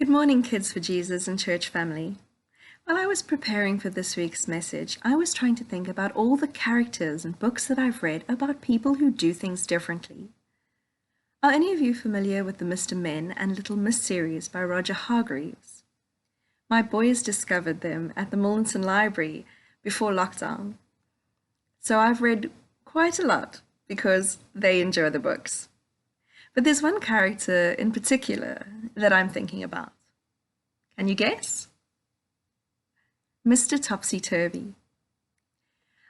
Good morning, Kids for Jesus and church family. While I was preparing for this week's message, I was trying to think about all the characters and books that I've read about people who do things differently. Are any of you familiar with the Mr. Men and Little Miss series by Roger Hargreaves? My boys discovered them at the Milton Library before lockdown. So I've read quite a lot because they enjoy the books. But there's one character in particular that I'm thinking about. Can you guess? Mr. Topsy-Turvy.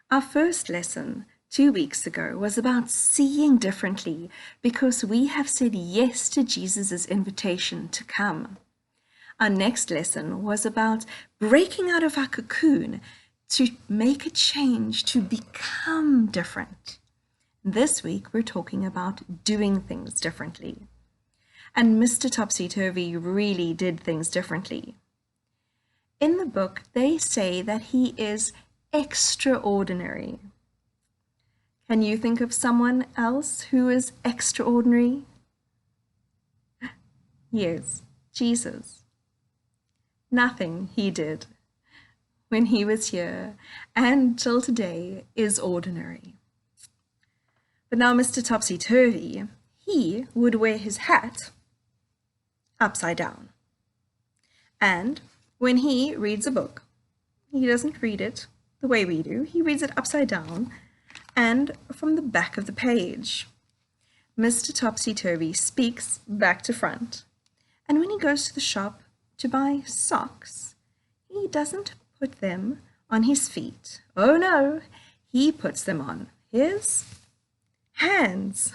Our first lesson 2 weeks ago was about seeing differently because we have said yes to Jesus' invitation to come. Our next lesson was about breaking out of our cocoon to make a change, to become different. This week, we're talking about doing things differently. And Mr. Topsy-Turvy really did things differently. In the book, they say that he is extraordinary. Can you think of someone else who is extraordinary? Yes, Jesus. Nothing he did when he was here and till today is ordinary. But now Mr. Topsy-Turvy, he would wear his hat upside down. And when he reads a book, he doesn't read it the way we do. He reads it upside down and from the back of the page. Mr. Topsy-Turvy speaks back to front. And when he goes to the shop to buy socks, he doesn't put them on his feet. Oh no, he puts them on his hands.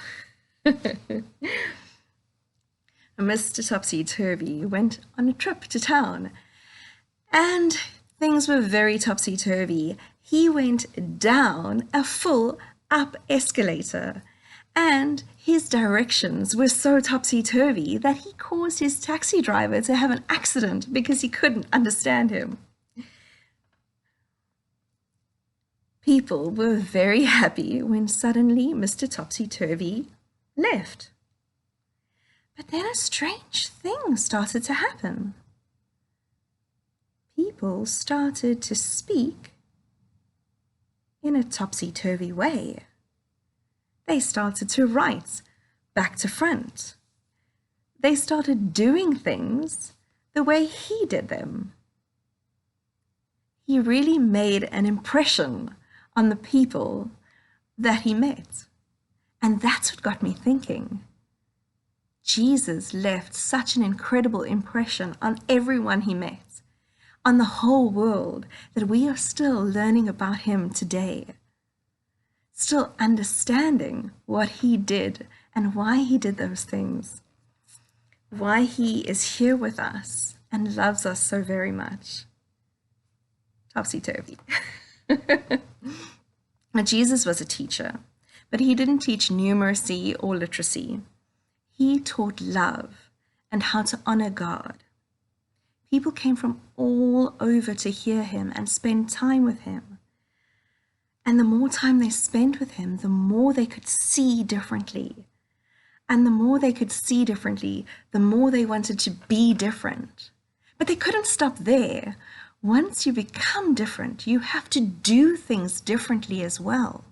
Mr. Topsy-Turvy went on a trip to town and things were very topsy-turvy. He went down a full up escalator and his directions were so topsy-turvy that he caused his taxi driver to have an accident because he couldn't understand him. People were very happy when suddenly Mr. Topsy-Turvy left. But then a strange thing started to happen. People started to speak in a topsy-turvy way. They started to write back to front. They started doing things the way he did them. He really made an impression on the people that he met. And that's what got me thinking. Jesus left such an incredible impression on everyone he met, on the whole world, that we are still learning about him today, still understanding what he did and why he did those things, why he is here with us and loves us so very much. Topsy-turvy. Now, Jesus was a teacher, but he didn't teach numeracy or literacy. He taught love and how to honor God. People came from all over to hear him and spend time with him. And the more time they spent with him, the more they could see differently. And the more they could see differently, the more they wanted to be different. But they couldn't stop there. Once you become different, you have to do things differently as well.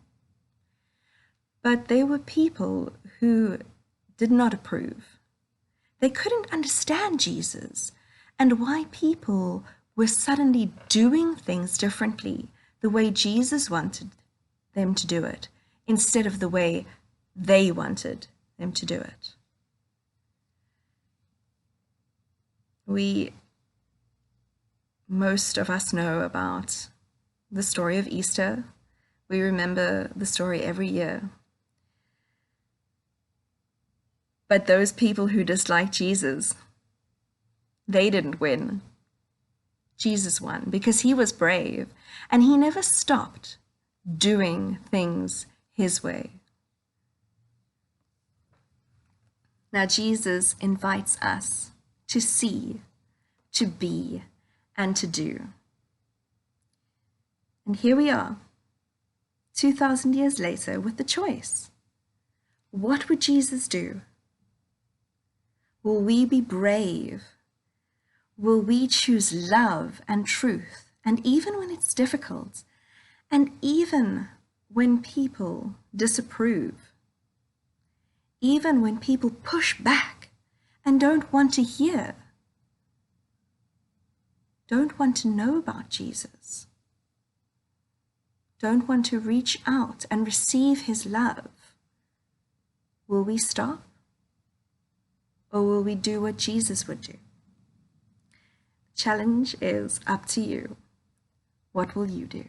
But there were people who did not approve. They couldn't understand Jesus and why people were suddenly doing things differently, the way Jesus wanted them to do it, instead of the way they wanted them to do it. Most of us know about the story of Easter. We remember the story every year. But those people who disliked Jesus, they didn't win. Jesus won because he was brave and he never stopped doing things his way. Now, Jesus invites us to see, to be, and to do. And here we are, 2,000 years later, with the choice. What would Jesus do? Will we be brave Will we choose love and truth? And even when it's difficult, and even when people disapprove, even when people push back and don't want to hear, don't want to know about Jesus, don't want to reach out and receive his love, will we stop? Or will we do what Jesus would do? The challenge is up to you. What will you do?